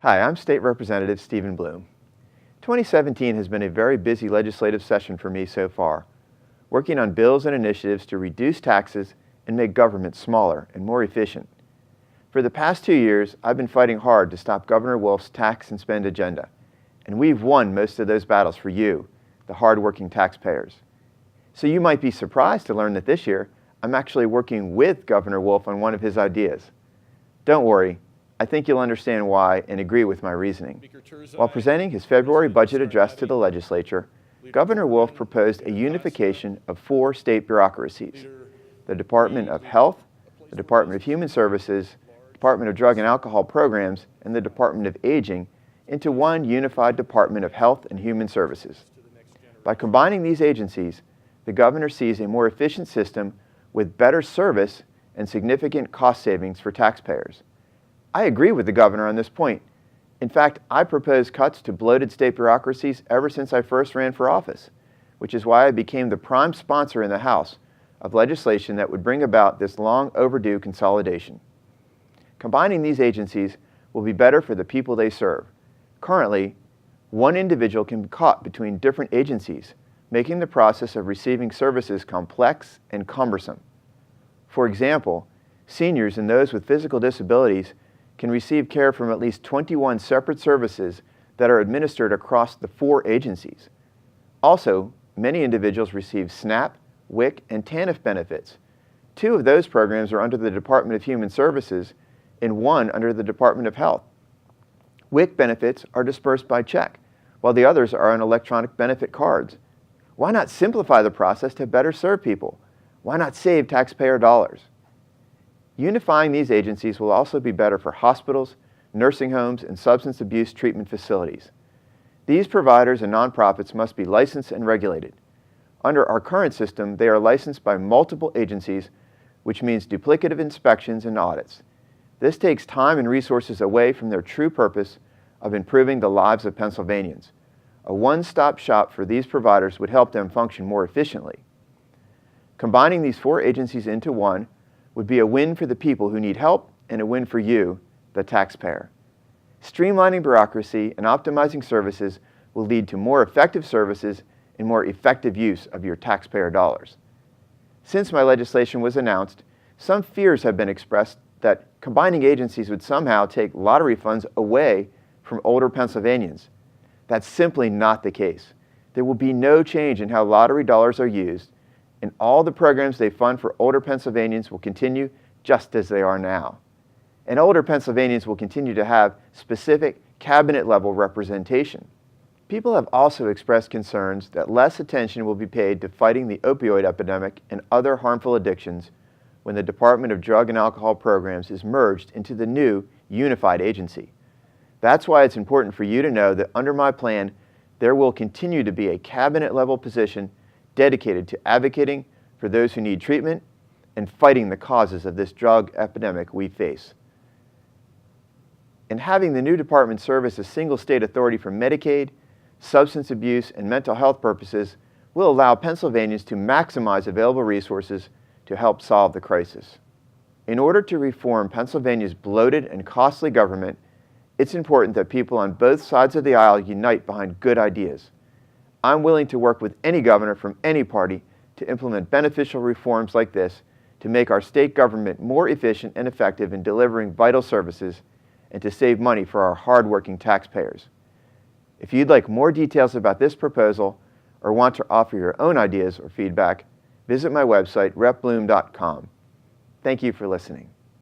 Hi, I'm State Representative Stephen Bloom. 2017 has been a very busy legislative session for me so far, working on bills and initiatives to reduce taxes and make government smaller and more efficient. For the past 2 years, I've been fighting hard to stop Governor Wolf's tax and spend agenda, and we've won most of those battles for you, the hard-working taxpayers. So you might be surprised to learn that this year, I'm actually working with Governor Wolf on one of his ideas. Don't worry, I think you'll understand why and agree with my reasoning. While presenting his February budget address to the legislature, Governor Wolf proposed a unification of 4 state bureaucracies: the Department of Health, the Department of Human Services, Department of Drug and Alcohol Programs, and the Department of Aging into one unified Department of Health and Human Services. By combining these agencies, the governor sees a more efficient system with better service and significant cost savings for taxpayers. I agree with the governor on this point. In fact, I propose cuts to bloated state bureaucracies ever since I first ran for office, which is why I became the prime sponsor in the House of legislation that would bring about this long overdue consolidation. Combining these agencies will be better for the people they serve. Currently, one individual can be caught between different agencies, making the process of receiving services complex and cumbersome. For example, seniors and those with physical disabilities can receive care from at least 21 separate services that are administered across the 4 agencies. Also, many individuals receive SNAP, WIC, and TANF benefits. 2 of those programs are under the Department of Human Services and 1 under the Department of Health. WIC benefits are dispersed by check, while the others are on electronic benefit cards. Why not simplify the process to better serve people? Why not save taxpayer dollars? Unifying these agencies will also be better for hospitals, nursing homes, and substance abuse treatment facilities. These providers and nonprofits must be licensed and regulated. Under our current system, they are licensed by multiple agencies, which means duplicative inspections and audits. This takes time and resources away from their true purpose of improving the lives of Pennsylvanians. A one-stop shop for these providers would help them function more efficiently. Combining these 4 agencies into one would be a win for the people who need help and a win for you, the taxpayer. Streamlining bureaucracy and optimizing services will lead to more effective services and more effective use of your taxpayer dollars. Since my legislation was announced, some fears have been expressed that combining agencies would somehow take lottery funds away from older Pennsylvanians. That's simply not the case. There will be no change in how lottery dollars are used, and all the programs they fund for older Pennsylvanians will continue just as they are now. And older Pennsylvanians will continue to have specific cabinet-level representation. People have also expressed concerns that less attention will be paid to fighting the opioid epidemic and other harmful addictions when the Department of Drug and Alcohol Programs is merged into the new unified agency. That's why it's important for you to know that under my plan, there will continue to be a cabinet-level position dedicated to advocating for those who need treatment and fighting the causes of this drug epidemic we face. And having the new department serve as a single state authority for Medicaid, substance abuse, and mental health purposes will allow Pennsylvanians to maximize available resources to help solve the crisis. In order to reform Pennsylvania's bloated and costly government, it's important that people on both sides of the aisle unite behind good ideas. I'm willing to work with any governor from any party to implement beneficial reforms like this to make our state government more efficient and effective in delivering vital services and to save money for our hard-working taxpayers. If you'd like more details about this proposal or want to offer your own ideas or feedback, visit my website, repbloom.com. Thank you for listening.